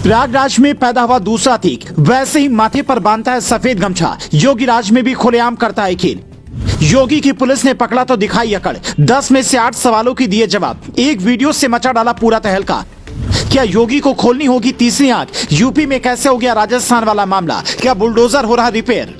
प्रयागराज में पैदा हुआ दूसरा अतीक वैसे ही माथे पर बांधता है सफेद गमछा। योगी राज में भी खुलेआम करता है खेल। योगी की पुलिस ने पकड़ा तो दिखाई अकड़, 10 में से 8 सवालों की दिए जवाब। एक वीडियो से मचा डाला पूरा तहलका। क्या योगी को खोलनी होगी तीसरी आंख? यूपी में कैसे हो गया राजस्थान वाला मामला? क्या बुलडोजर हो रहा रिपेयर?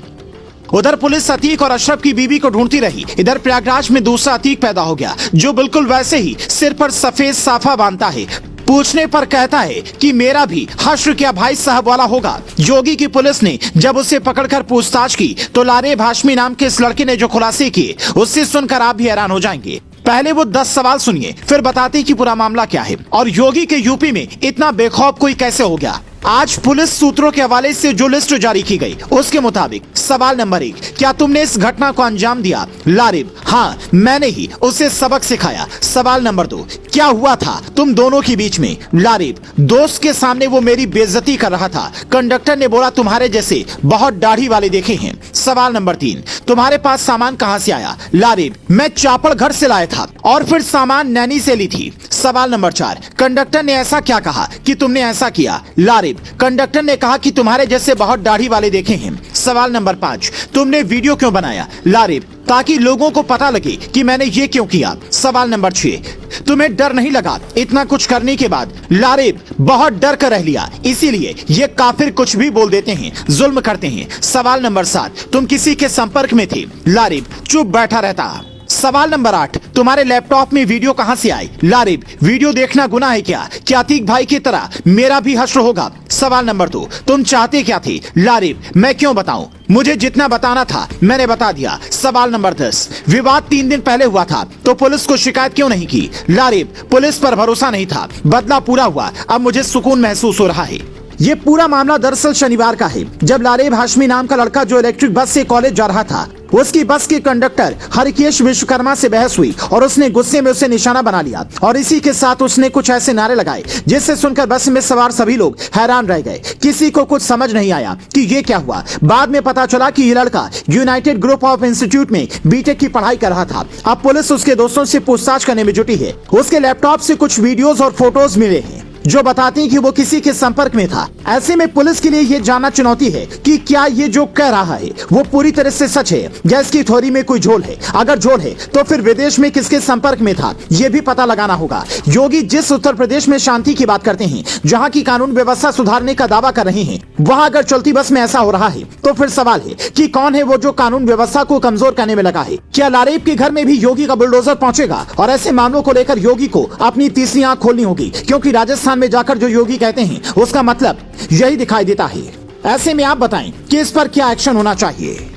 उधर पुलिस अतीक और अशरफ की बीवी को ढूंढती रही। इधर प्रयागराज में दूसरा अतीक पैदा हो गया जो बिल्कुल वैसे ही सिर पर सफेद साफा बांधता है। पूछने पर कहता है कि मेरा भी हश्र क्या भाई साहब वाला होगा। योगी की पुलिस ने जब उसे पकड़कर पूछताछ की तो लारेब हाशमी नाम के इस लड़के ने जो खुलासे किए उससे सुनकर आप भी हैरान हो जाएंगे। पहले वो 10 सवाल सुनिए, फिर बताते कि पूरा मामला क्या है और योगी के यूपी में इतना बेखौफ कोई कैसे हो गया। आज पुलिस सूत्रों के हवाले से जो लिस्ट जारी की गई उसके मुताबिक सवाल नंबर 1, क्या तुमने इस घटना को अंजाम दिया? लारेब, हाँ मैंने ही उसे सबक सिखाया। सवाल नंबर 2, क्या हुआ था तुम दोनों के बीच में? लारेब, दोस्त के सामने वो मेरी बेइज्जती कर रहा था। कंडक्टर ने बोला तुम्हारे जैसे बहुत दाढ़ी वाले देखे हैं। सवाल नंबर 3, तुम्हारे पास सामान कहां से आया? लारेब, मैं चापड़ घर से लाया था और फिर सामान नैनी से ली थी। सवाल नंबर 4, कंडक्टर ने ऐसा क्या कहा कि तुमने ऐसा किया? लारेब, कंडक्टर ने कहा कि तुम्हारे जैसे बहुत दाढ़ी वाले देखे हैं। सवाल नंबर 5, तुमने वीडियो क्यों बनाया? लारेब, ताकि लोगों को पता लगे कि मैंने ये क्यों किया। सवाल नंबर 6, तुम्हें डर नहीं लगा इतना कुछ करने के बाद? लारेब, बहुत डर कर रह लिया, इसीलिए ये काफिर कुछ भी बोल देते हैं, जुल्म करते हैं। सवाल नंबर 7, तुम किसी के संपर्क में थे? लारेब, चुप बैठा रहता। सवाल नंबर 8, तुम्हारे लैपटॉप में वीडियो कहां से आई? लारेब, वीडियो देखना गुनाह है क्या? क्या अतीक भाई की तरह मेरा भी हश्र होगा? सवाल नंबर 2, तुम चाहते क्या थे? लारेब, मैं क्यों बताऊं, मुझे जितना बताना था मैंने बता दिया। सवाल नंबर 10, विवाद 3 दिन पहले हुआ था तो पुलिस को शिकायत क्यों नहीं की? लारेब, पुलिस पर भरोसा नहीं था, बदला पूरा हुआ, अब मुझे सुकून महसूस हो रहा है। ये पूरा मामला दरअसल शनिवार का है, जब लारेब हाशमी नाम का लड़का जो इलेक्ट्रिक बस से कॉलेज जा रहा था, उसकी बस के कंडक्टर हरिकेश विश्वकर्मा से बहस हुई और उसने गुस्से में उसे निशाना बना लिया और इसी के साथ उसने कुछ ऐसे नारे लगाए जिससे सुनकर बस में सवार सभी लोग हैरान रह गए। किसी को कुछ समझ नहीं आया कि ये क्या हुआ। बाद में पता चला कि ये लड़का यूनाइटेड ग्रुप ऑफ इंस्टीट्यूट में बीटेक की पढ़ाई कर रहा था। अब पुलिस उसके दोस्तों से पूछताछ करने में जुटी है। उसके लैपटॉप से कुछ वीडियोज और फोटोज मिले हैं जो बताते हैं कि वो किसी के संपर्क में था। ऐसे में पुलिस के लिए ये जानना चुनौती है कि क्या ये जो कह रहा है वो पूरी तरह से सच है या इसकी थ्योरी में कोई झोल है। अगर झोल है तो फिर विदेश में किसके संपर्क में था ये भी पता लगाना होगा। योगी जिस उत्तर प्रदेश में शांति की बात करते हैं, जहाँ की कानून व्यवस्था सुधारने का दावा कर रहे हैं, वहाँ अगर चलती बस में ऐसा हो रहा है तो फिर सवाल है कि कौन है वो जो कानून व्यवस्था को कमजोर करने में लगा है। क्या लारेब के घर में भी योगी का बुलडोजर पहुंचेगा? और ऐसे मामलों को लेकर योगी को अपनी तीसरी आंख खोलनी होगी, क्योंकि राजस्थान में जाकर जो योगी कहते हैं उसका मतलब यही दिखाई देता है। ऐसे में आप बताएं कि इस पर क्या एक्शन होना चाहिए।